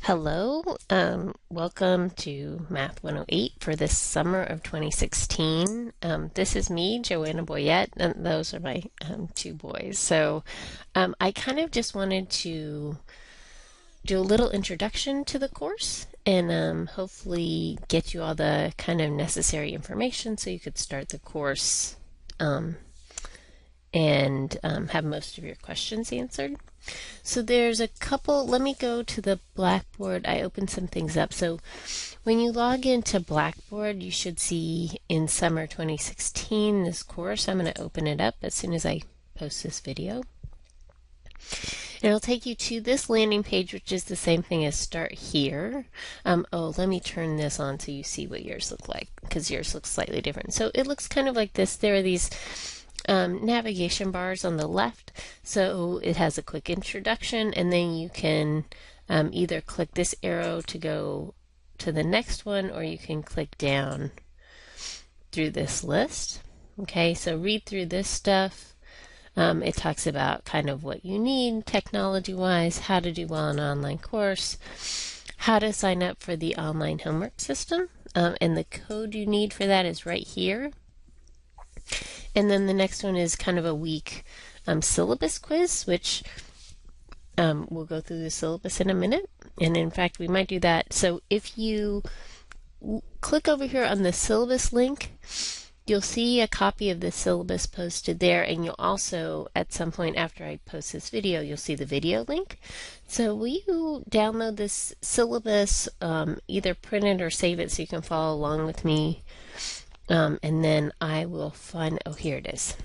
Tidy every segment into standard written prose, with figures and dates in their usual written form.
Hello, welcome to Math 108 for this summer of 2016. This is me, Joanna Boyette, and those are my two boys. I kind of just wanted to do a little introduction to the course and hopefully get you all the kind of necessary information so you could start the course and have most of your questions answered. So there's a couple, let me go to the Blackboard. I opened some things up. So when you log into Blackboard, you should see in summer 2016 this course. I'm going to open it up as soon as I post this video. And it'll take you to this landing page, which is the same thing as start here. Let me turn this on so you see what yours look like, because yours looks slightly different. So it looks kind of like this. There are these navigation bars on the left, so it has a quick introduction, and then you can either click this arrow to go to the next one, or you can click down through this list. Okay, so read through this stuff. It talks about kind of what you need technology-wise, how to do well in an online course, how to sign up for the online homework system, and the code you need for that is right here. And then the next one is kind of a week syllabus quiz, which we'll go through the syllabus in a minute. And in fact, we might do that. So if you click over here on the syllabus link, you'll see a copy of the syllabus posted there. And you'll also, at some point after I post this video, you'll see the video link. So will you download this syllabus, either print it or save it so you can follow along with me? And then I will find, oh, here it is.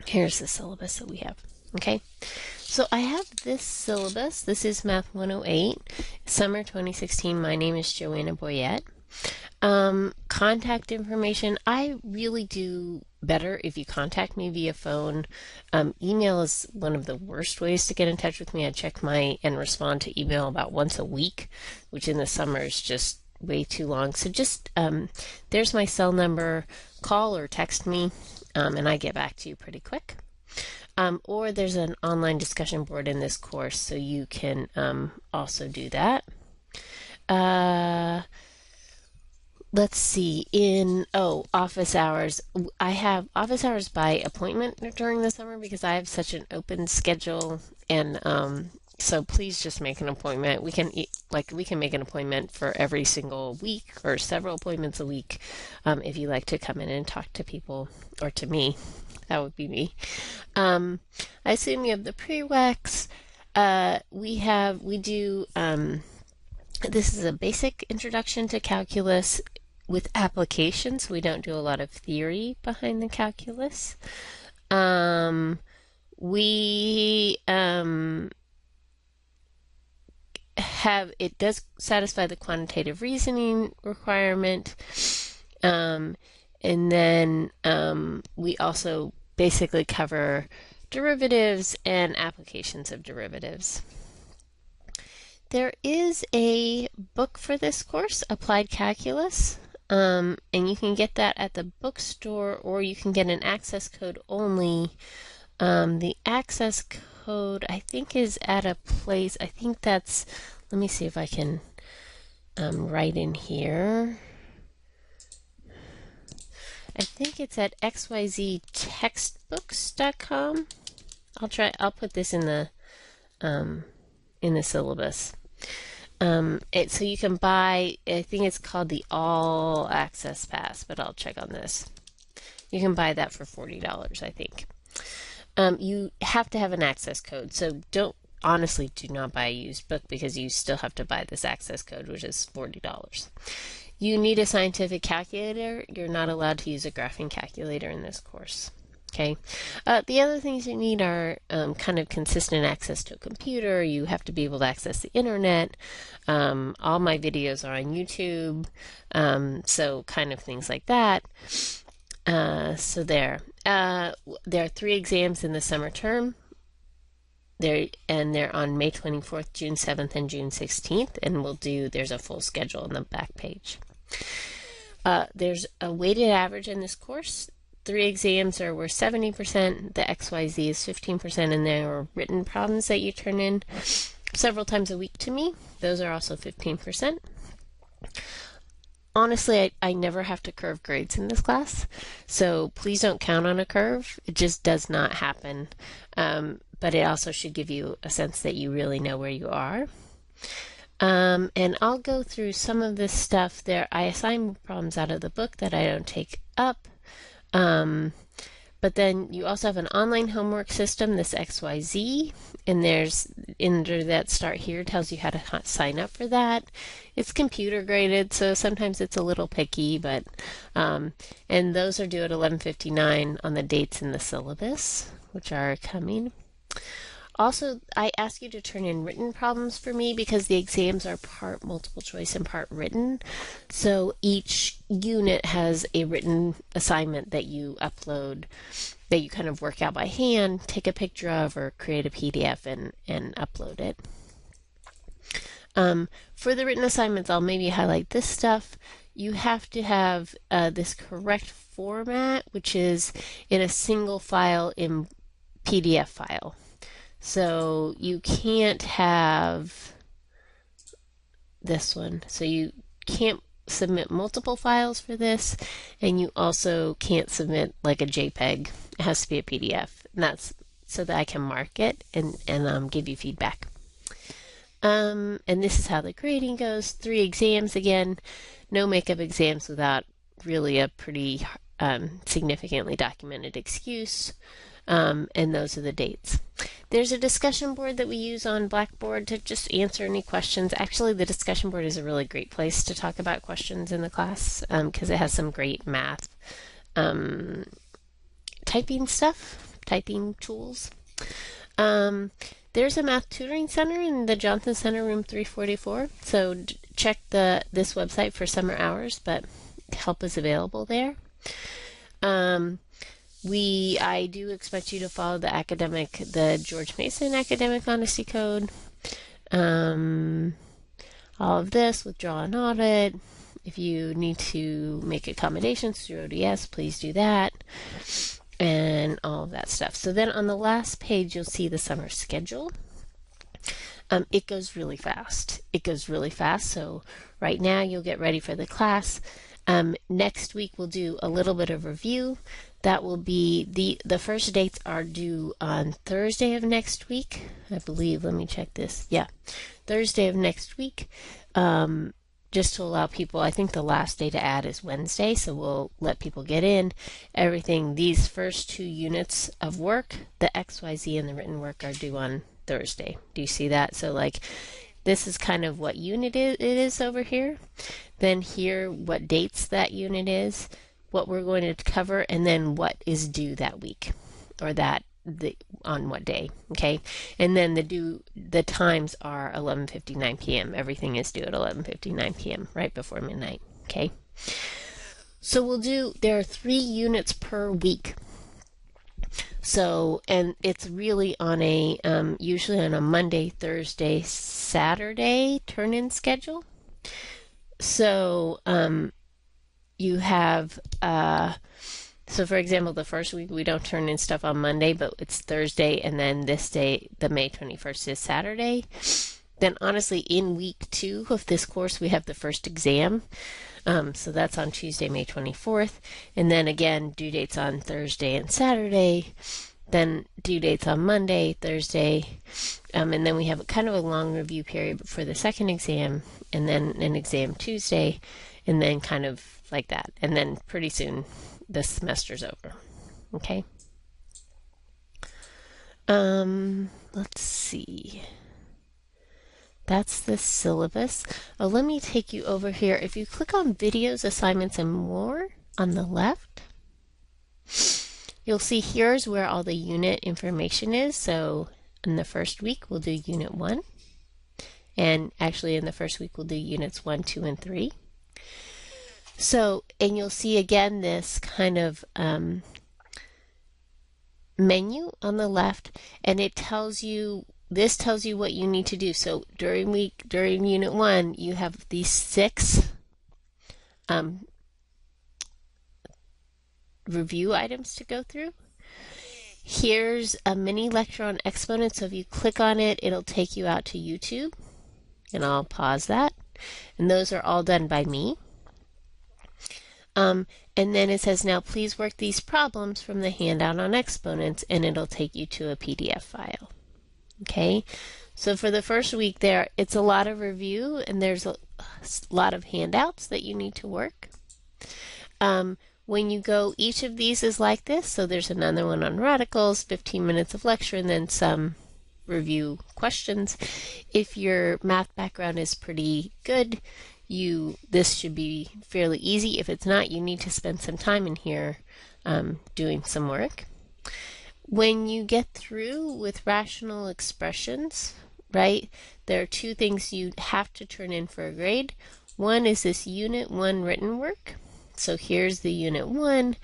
Here's the syllabus that we have. Okay, so I have this syllabus. This is Math 108, Summer 2016. My name is Joanna Boyette. Contact information, I really do better if you contact me via phone. Email is one of the worst ways to get in touch with me. I check and respond to email about once a week, which in the summer is just way too long. So just there's my cell number. Call or text me, and I get back to you pretty quick. Or there's an online discussion board in this course, so you can also do that. Let's see, office hours. I have office hours by appointment during the summer because I have such an open schedule, and so please just make an appointment. We can make an appointment for every single week or several appointments a week if you like to come in and talk to people, or to me. That would be me. I assume you have the prereqs. This is a basic introduction to calculus with applications. We don't do a lot of theory behind the calculus. It does satisfy the quantitative reasoning requirement, and then we also basically cover derivatives and applications of derivatives. There is a book for this course, Applied Calculus, and you can get that at the bookstore, or you can get an access code only. The access code, I think, is at a place, I think that's, let me see if I can write in here. I think it's at xyztextbooks.com. I'll put this in the syllabus. So you can buy, I think it's called the All Access Pass, but I'll check on this. You can buy that for $40, I think. You have to have an access code, so honestly do not buy a used book because you still have to buy this access code, which is $40. You need a scientific calculator. You're not allowed to use a graphing calculator in this course. Okay. The other things you need are kind of consistent access to a computer. You have to be able to access the internet. All my videos are on YouTube, so kind of things like that. So there are 3 exams in the summer term. They're on May 24th, June 7th, and June 16th, and there's a full schedule on the back page. There's a weighted average in this course. 3 exams were 70%, the XYZ is 15%, and there are written problems that you turn in. several times a week to me. Those are also 15%. Honestly, I never have to curve grades in this class, so please don't count on a curve. It just does not happen. But it also should give you a sense that you really know where you are. And I'll go through some of this stuff there. I assign problems out of the book that I don't take up. But then you also have an online homework system, this XYZ, and there's under that start here tells you how to sign up for that. It's computer graded, so sometimes it's a little picky, but and those are due at 11:59 on the dates in the syllabus, which are coming. Also, I ask you to turn in written problems for me because the exams are part multiple choice and part written. So each unit has a written assignment that you upload, that you kind of work out by hand, take a picture of, or create a PDF and upload it. For the written assignments, I'll maybe highlight this stuff. You have to have this correct format, which is in a single file in PDF file. So you can't have this one. So you can't submit multiple files for this, and you also can't submit like a JPEG. It has to be a PDF, and that's so that I can mark it and give you feedback. And this is how the grading goes. 3 exams again. No makeup exams without really a pretty significantly documented excuse. And those are the dates. There's a discussion board that we use on Blackboard to just answer any questions. Actually, the discussion board is a really great place to talk about questions in the class because it has some great math typing tools. There's a math tutoring center in the Johnson Center, room 344. So check this website for summer hours, but help is available there. I do expect you to follow the George Mason Academic Honesty Code. All of this, withdraw and audit. If you need to make accommodations through ODS, please do that. And all of that stuff. So then on the last page, you'll see the summer schedule. It goes really fast. So right now, you'll get ready for the class. Next week, we'll do a little bit of review. That will be the first dates are due on Thursday of next week, I believe. Let me check this. Yeah, Thursday of next week. Just to allow people, I think the last day to add is Wednesday, so we'll let people get in everything. These first 2 units of work, the XYZ and the written work, are due on Thursday. Do you see that? So like this is kind of what unit it is over here. Then here, what dates that unit is, what we're going to cover, and then what is due that week, or on what day, okay? And then the times are 11:59 p.m. Everything is due at 11:59 p.m., right before midnight, okay? So there are 3 units per week. So, and it's really on usually on a Monday, Thursday, Saturday turn-in schedule. So, you have, so for example, the first week we don't turn in stuff on Monday, but it's Thursday, and then this day, the May 21st, is Saturday. Then honestly, in week 2 of this course, we have the first exam. So that's on Tuesday, May 24th. And then again, due dates on Thursday and Saturday. Then due dates on Monday, Thursday. And then we have kind of a long review period for the second exam, and then an exam Tuesday, and then kind of like that. And then pretty soon the semester's over. Okay. Let's see. That's the syllabus. Oh, let me take you over here. If you click on videos, assignments, and more on the left, you'll see here's where all the unit information is. So in the first week, we'll do unit 1. And actually in the first week, we'll do units 1, 2, and 3. So, and you'll see again this kind of menu on the left, and it tells you, this tells you what you need to do. So during unit 1, you have these 6 review items to go through. Here's a mini lecture on exponents. So if you click on it, it'll take you out to YouTube. And I'll pause that. And those are all done by me. And then it says, now please work these problems from the handout on exponents, and it'll take you to a PDF file. Okay, so for the first week there, it's a lot of review, and there's a lot of handouts that you need to work. When you go, each of these is like this. So there's another one on radicals, 15 minutes of lecture, and then some review questions. If your math background is pretty good, this should be fairly easy. If it's not, you need to spend some time in here doing some work. When you get through with rational expressions, right, there are two things you have to turn in for a grade. One is this Unit 1 written work. So here's the Unit 1.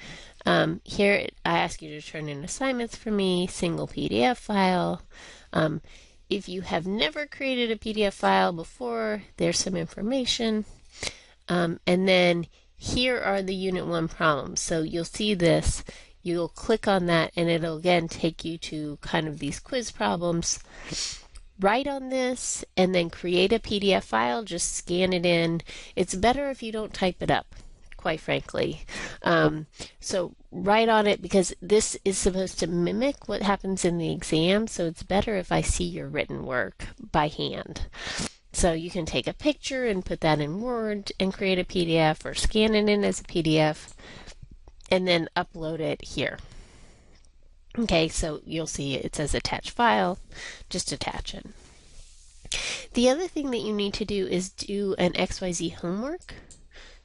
Here I ask you to turn in assignments for me, single PDF file. If you have never created a PDF file before, there's some information. And then here are the Unit 1 problems. So you'll see this. You'll click on that, and it'll again take you to kind of these quiz problems. Write on this, and then create a PDF file. Just scan it in. It's better if you don't type it up, quite frankly. So write on it, because this is supposed to mimic what happens in the exam, so it's better if I see your written work by hand. So you can take a picture and put that in Word and create a PDF, or scan it in as a PDF and then upload it here. Okay, so you'll see it says attach file. Just attach it. The other thing that you need to do is do an XYZ homework.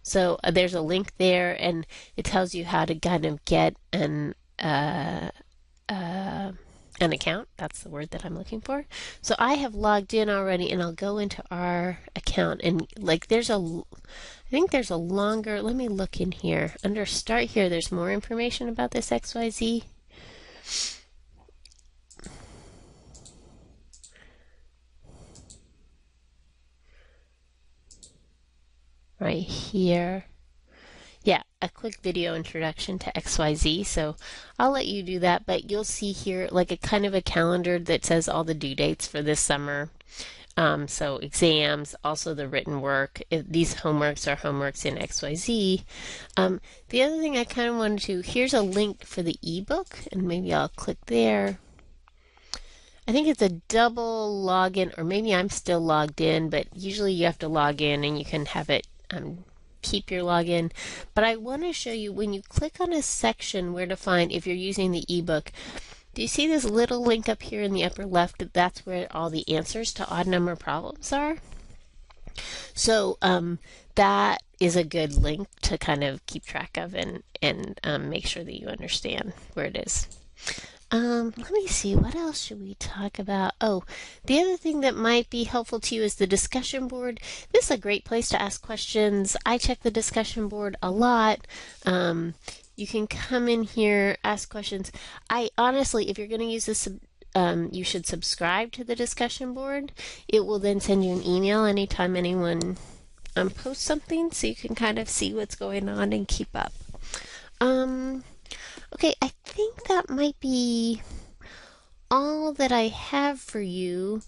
So there's a link there, and it tells you how to kind of get an account. That's the word that I'm looking for. So I have logged in already, and I'll go into our account, and like I think there's a longer, let me look in here. Under start here, there's more information about this XYZ. Right here. Yeah, a quick video introduction to XYZ. So I'll let you do that, but you'll see here like a kind of a calendar that says all the due dates for this summer. So exams, also the written work. These homeworks are homeworks in XYZ. The other thing I kind of wanted to, here's a link for the ebook, and maybe I'll click there. I think it's a double login, or maybe I'm still logged in, but usually you have to log in and you can have it keep your login. But I want to show you when you click on a section where to find, if you're using the ebook, do you see this little link up here in the upper left? That's where all the answers to odd number problems are. So that is a good link to kind of keep track of and make sure that you understand where it is. Let me see, what else should we talk about? Oh, the other thing that might be helpful to you is the discussion board. This is a great place to ask questions. I check the discussion board a lot. You can come in here, ask questions. I honestly, if you're going to use this, you should subscribe to the discussion board. It will then send you an email anytime anyone posts something, so you can kind of see what's going on and keep up. Okay, I think that might be all that I have for you.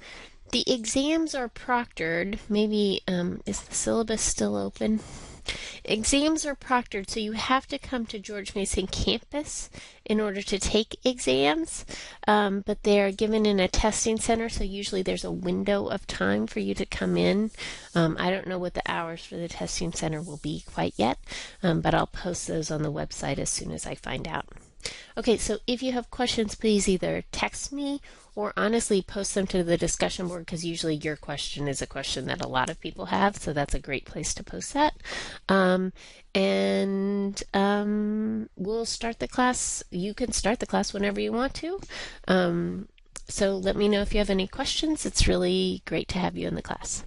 The exams are proctored. Maybe, is the syllabus still open? Exams are proctored, so you have to come to George Mason campus in order to take exams, but they're given in a testing center, so usually there's a window of time for you to come in. I don't know what the hours for the testing center will be quite yet, but I'll post those on the website as soon as I find out. Okay, so if you have questions, please either text me or honestly post them to the discussion board, because usually your question is a question that a lot of people have, so that's a great place to post that. We'll start the class. You can start the class whenever you want to. So let me know if you have any questions. It's really great to have you in the class.